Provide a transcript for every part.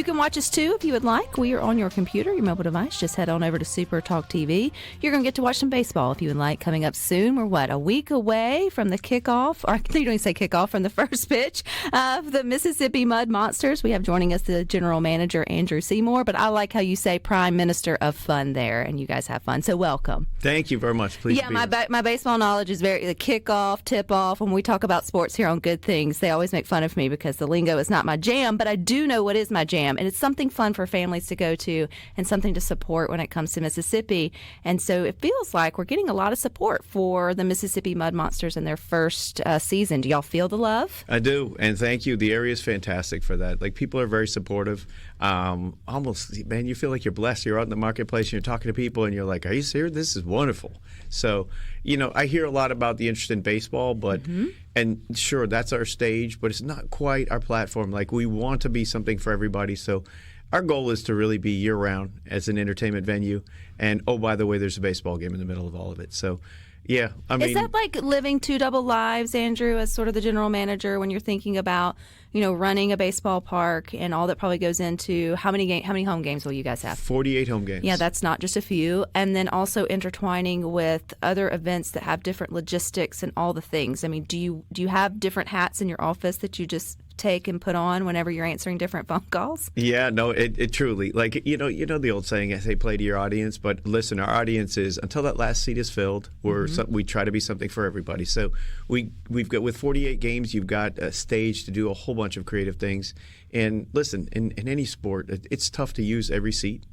You can watch us too if you would like. We are on your computer, your mobile device. Just head on over to SuperTalk TV. You're going to get to watch some baseball if you would like. Coming up soon, we're a week away from the kickoff, or I don't even say kickoff, from the first pitch of the Mississippi Mud Monsters. We have joining us the general manager, Andrew Seymour, but I like how you say Prime Minister of Fun there, and you guys have fun. So welcome. Thank you very much. Please. Yeah, my baseball knowledge is very the kickoff, tip-off. When we talk about sports here on Good Things, they always make fun of me because the lingo is not my jam, but I do know what is my jam, and it's something fun for families to go to and something to support when it comes to Mississippi. And so it feels like we're getting a lot of support for the Mississippi Mud Monsters in their first season. Do y'all feel the love? I do, and thank you. The area is fantastic for that. Like, people are very supportive. Almost, man, you feel like you're blessed. You're out in the marketplace and you're talking to people and you're like, are you serious? This is wonderful. So, I hear a lot about the interest in baseball, but and sure, that's our stage, but it's not quite our platform. Like, we want to be something for everybody. So our goal is to really be year-round as an entertainment venue. And, oh, by the way, there's a baseball game in the middle of all of it. So, yeah, I mean, is that like living two double lives, Andrew, as sort of the general manager, when you're thinking about, running a baseball park and all that probably goes into how many home games will you guys have? 48 home games. Yeah, that's not just a few. And then also intertwining with other events that have different logistics and all the things. I mean, do you have different hats in your office that you just take and put on whenever you're answering different phone calls? Yeah, no, it truly, like, the old saying, I say play to your audience, but listen, our audience is, until that last seat is filled, we try to be something for everybody. So we've got, with 48 games, you've got a stage to do a whole bunch of creative things. And listen, in any sport, it's tough to use every seat.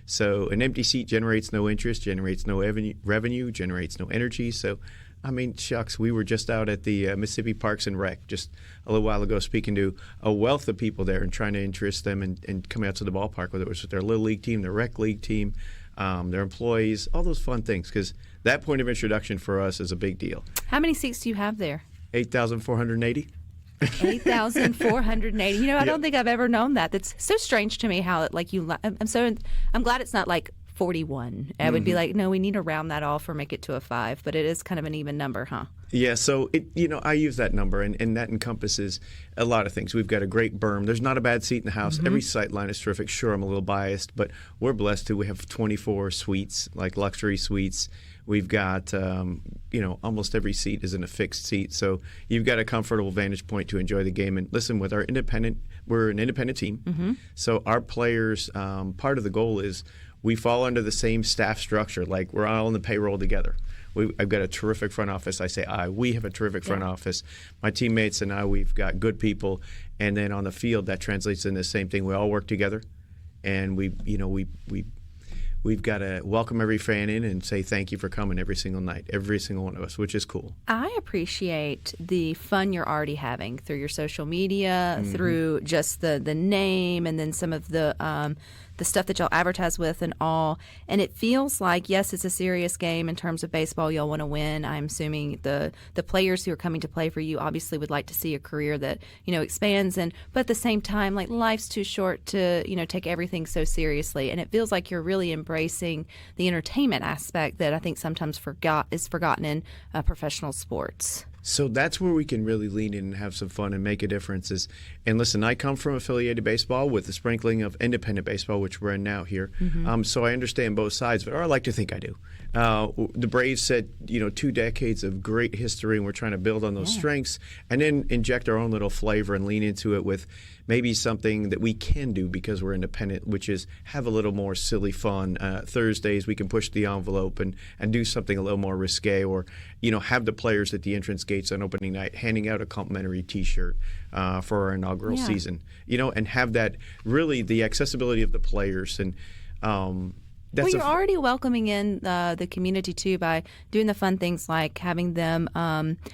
So an empty seat generates no interest, generates no revenue, generates no energy. So, I mean, shucks, we were just out at the Mississippi Parks and Rec just a little while ago speaking to a wealth of people there and trying to interest them and coming out to the ballpark, whether it was with their Little League team, their Rec League team, their employees, all those fun things, because that point of introduction for us is a big deal. How many seats do you have there? 8,480. 8,480. I don't think I've ever known that. That's so strange to me how I'm glad it's not like 41. I would be like, no, we need to round that off or make it to a 5, but it is kind of an even number, huh? Yeah, so I use that number, and that encompasses a lot of things. We've got a great berm. There's not a bad seat in the house. Every sight line is terrific. Sure, I'm a little biased, but we're blessed too. We have 24 suites, like luxury suites. We've got, almost every seat is in a fixed seat. So you've got a comfortable vantage point to enjoy the game. And listen, with we're an independent team. So our players, part of the goal is we fall under the same staff structure. Like, we're all on the payroll together. I've got a terrific front office. I say we have a terrific front office. My teammates and I, we've got good people. And then on the field, that translates in the same thing. We all work together. And we've got to welcome every fan in and say thank you for coming every single night, every single one of us, which is cool. I appreciate the fun you're already having through your social media, through just the name, and then some of the stuff that y'all advertise with and all. And it feels like, yes, it's a serious game in terms of baseball. Y'all want to win. I'm assuming the players who are coming to play for you obviously would like to see a career that, expands. But at the same time, like, life's too short to, take everything so seriously. And it feels like you're really embracing the entertainment aspect that I think sometimes is forgotten in professional sports. So that's where we can really lean in and have some fun and make a difference. And listen, I come from affiliated baseball with the sprinkling of independent baseball, which we're in now here. So I understand both sides, or I like to think I do. The Braves said, 2 decades of great history, and we're trying to build on those strengths and then inject our own little flavor and lean into it with maybe something that we can do because we're independent, which is have a little more silly fun. Thursdays we can push the envelope and do something a little more risque, or have the players at the entrance gates on opening night handing out a complimentary T-shirt for our inaugural season, and have that really the accessibility of the players. And you're already welcoming in the community too by doing the fun things like having them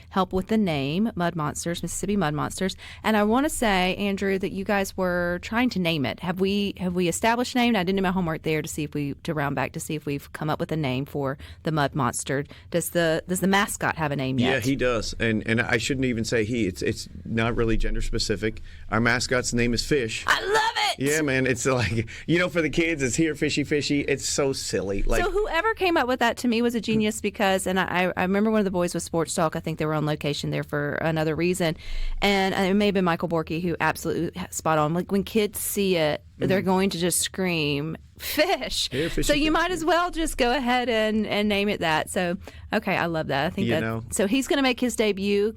help with the name Mud Monsters, Mississippi Mud Monsters. And I want to say, Andrew, that you guys were trying to name it. Have we established a name? I didn't do my homework there to round back to see if we've come up with a name for the Mud Monster. Does the mascot have a name yet? Yeah, he does. And I shouldn't even say he. It's not really gender specific. Our mascot's name is Fish. I love it. Yeah, man. It's like, for the kids, it's here, fishy, fishy. It's so silly. Like, so whoever came up with that to me was a genius because, and I remember one of the boys with Sports Talk. I think they were on location there for another reason. And it may have been Michael Borky who absolutely spot on. Like when kids see it, they're going to just scream, fish. Yeah, fishy, so you fishy. might as well just go ahead and name it that. So, okay, I love that. I think so he's going to make his debut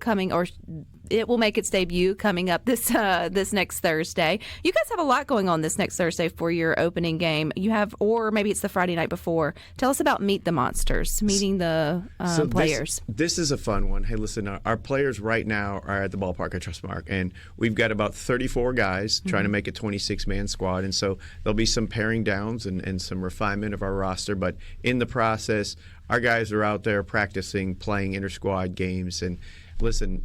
it will make its debut coming up this next Thursday. You guys have a lot going on this next Thursday for your opening game. You have, or maybe it's the Friday night before. Tell us about Meet the Monsters, meeting the players. This is a fun one. Hey, listen, our players right now are at the ballpark at Trustmark, and we've got about 34 guys trying to make a 26-man squad, and so there'll be some paring downs and some refinement of our roster, but in the process, our guys are out there practicing, playing inter-squad games, and listen,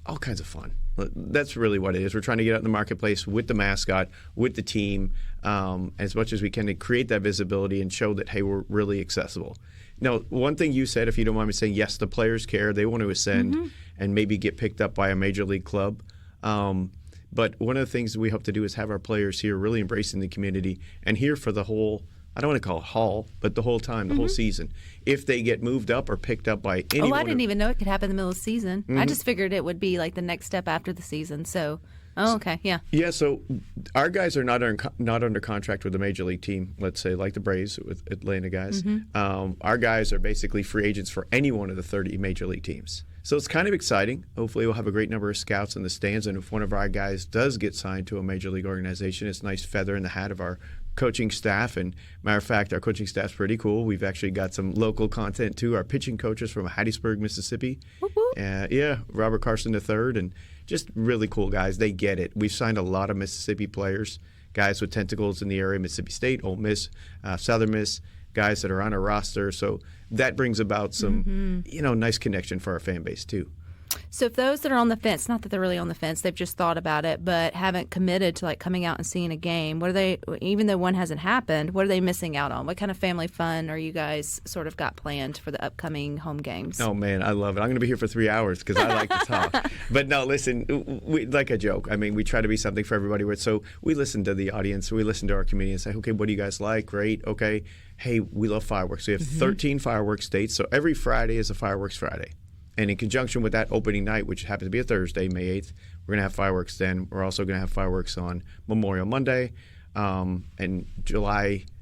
all kinds of fun. That's really what it is. We're trying to get out in the marketplace with the mascot, with the team, as much as we can to create that visibility and show that, hey, we're really accessible. Now, one thing you said, if you don't mind me saying, yes, the players care. They want to ascend and maybe get picked up by a major league club. But one of the things that we hope to do is have our players here really embracing the community and here for the whole, I don't want to call it haul, but the whole time, the whole season. If they get moved up or picked up by anyone. Oh, I didn't even know it could happen in the middle of the season. I just figured it would be like the next step after the season. So, okay, yeah. Yeah, so our guys are not under contract with a major league team, let's say like the Braves with Atlanta guys. Our guys are basically free agents for any one of the 30 major league teams. So it's kind of exciting. Hopefully we'll have a great number of scouts in the stands, and if one of our guys does get signed to a major league organization, it's a nice feather in the hat of our coaching staff. And matter of fact, our coaching staff's pretty cool. We've actually got some local content too. Our pitching coaches from Hattiesburg, Mississippi. Robert Carson III, and just really cool guys. They get it. We've signed a lot of Mississippi players, guys with tentacles in the area, Mississippi State, Ole Miss, Southern Miss, guys that are on our roster. So that brings about some, nice connection for our fan base too. So if those that are on the fence, not that they're really on the fence, they've just thought about it, but haven't committed to like coming out and seeing a game, what are they, even though one hasn't happened, what are they missing out on? What kind of family fun are you guys sort of got planned for the upcoming home games? Oh, man, I love it. I'm going to be here for 3 hours because I like to talk. But no, listen, we, like a joke. I mean, we try to be something for everybody. So we listen to the audience. We listen to our community and say, okay, what do you guys like? Great. Okay. Hey, we love fireworks. We have 13 fireworks dates. So every Friday is a fireworks Friday. And in conjunction with that opening night, which happens to be a Thursday, May 8th, we're going to have fireworks then. We're also going to have fireworks on Memorial Monday and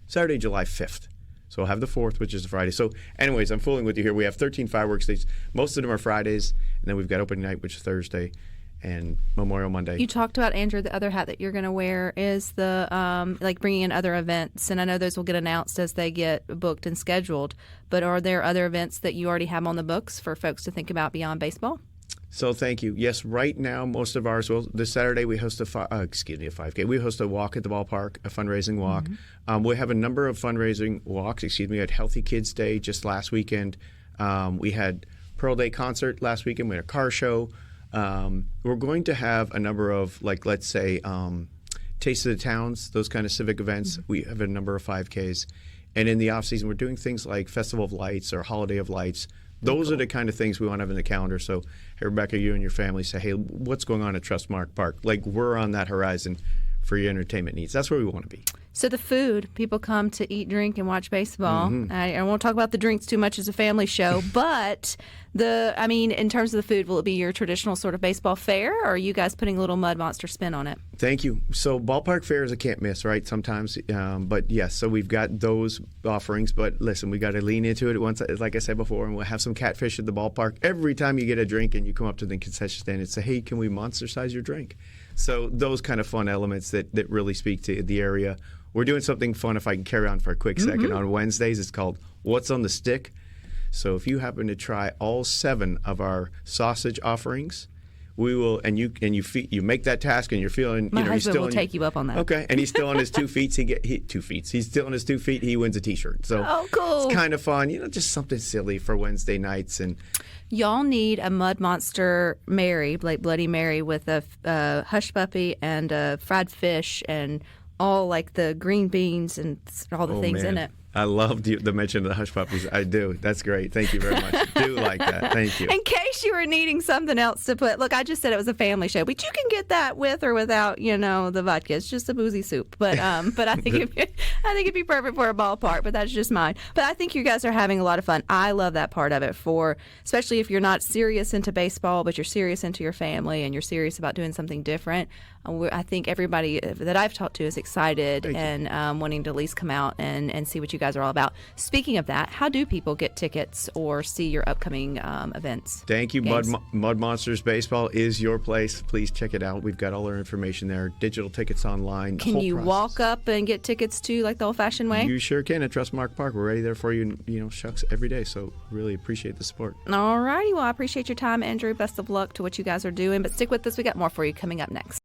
Saturday, July 5th. So we'll have the 4th, which is a Friday. So anyways, I'm fooling with you here. We have 13 fireworks days. Most of them are Fridays. And then we've got opening night, which is Thursday, and Memorial Monday. You talked about, Andrew, the other hat that you're going to wear is the like bringing in other events, and I know those will get announced as they get booked and scheduled, but are there other events that you already have on the books for folks to think about beyond baseball? So thank you. Yes, right now most of ours. Well, this Saturday we host a 5K. We host a walk at the ballpark, a fundraising walk. We have a number of fundraising walks. We had Healthy Kids Day just last weekend. We had Pearl Day concert last weekend. We had a car show. We're going to have a number of, like, let's say, Taste of the Towns, those kind of civic events. We have a number of 5Ks. And in the off-season, we're doing things like Festival of Lights or Holiday of Lights. Those are the kind of things we want to have in the calendar. So, hey, Rebecca, you and your family say, hey, what's going on at Trustmark Park? Like, we're on that horizon for your entertainment needs. That's where we want to be. So the food, people come to eat, drink, and watch baseball. I won't talk about the drinks too much as a family show, but in terms of the food, will it be your traditional sort of baseball fare, or are you guys putting a little Mud Monster spin on it? Thank you. So ballpark fare is a can't miss, right? Sometimes, but yes. So we've got those offerings, but listen, we got to lean into it once, like I said before, and we'll have some catfish at the ballpark. Every time you get a drink and you come up to the concession stand and say, hey, can we monster size your drink? So those kind of fun elements that really speak to the area. We're doing something fun, if I can carry on for a quick second, on Wednesdays. It's called What's on the Stick. So if you happen to try all 7 of our sausage offerings, we will, and you make that task, and you're feeling, My husband he's still will take you up on that. Okay, and he's still on his 2 feet. He's still on his 2 feet. He wins a T-shirt. So cool. It's kind of fun, just something silly for Wednesday nights. And y'all need a Mud Monster Mary, like Bloody Mary, with a hush puppy and a fried fish and all like the green beans and all the things in it. I love the mention of the Hush Puppies. I do. That's great. Thank you very much. Do like that. Thank you. In case you were needing something else to put, look, I just said it was a family show, but you can get that with or without, the vodka. It's just a boozy soup. But I think it'd be perfect for a ballpark. But that's just mine. But I think you guys are having a lot of fun. I love that part of it, especially if you're not serious into baseball, but you're serious into your family and you're serious about doing something different. I think everybody that I've talked to is excited and wanting to at least come out and see what you guys are all about. Speaking of that, how do people get tickets or see your upcoming events? Thank you. Mud Monsters Baseball is your place. Please check it out. We've got all our information there. Digital tickets online. Can you walk up and get tickets too, like the old-fashioned way? You sure can at Trustmark Park. We're ready there for you, shucks, every day. So really appreciate the support. All righty. Well, I appreciate your time, Andrew. Best of luck to what you guys are doing. But stick with us. We got more for you coming up next.